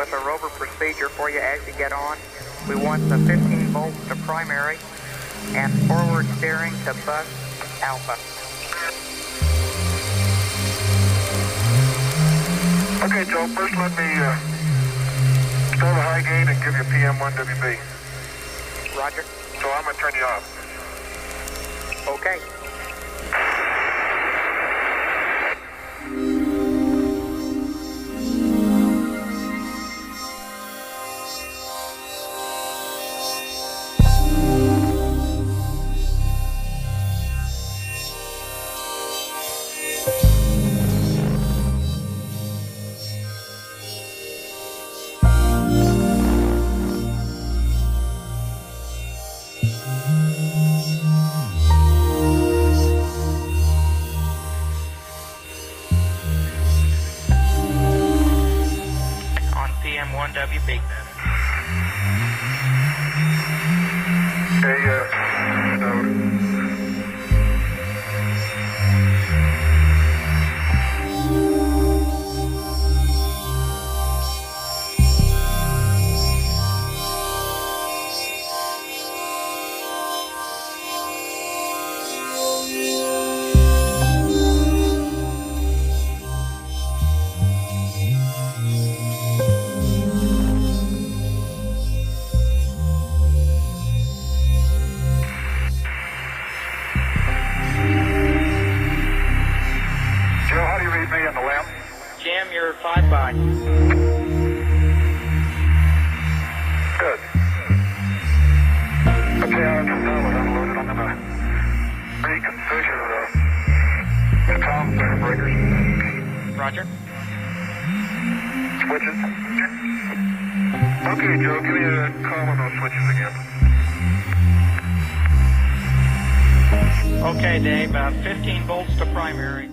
with a rover procedure for you as you get on. We want the 15 volts to primary and forward steering to bus alpha. Okay, Joe, first let me start a high gain and give you PM1WB. Roger. So I'm going to turn you off. Okay. PM1WB. Hey, Jim, you're 5 by. good. Okay, I'm unloaded. I'm going to reconfigure the Tom breakers. Roger. Switches. Okay, Joe, give me a call on those switches again. Okay, Dave, 15 volts to primary.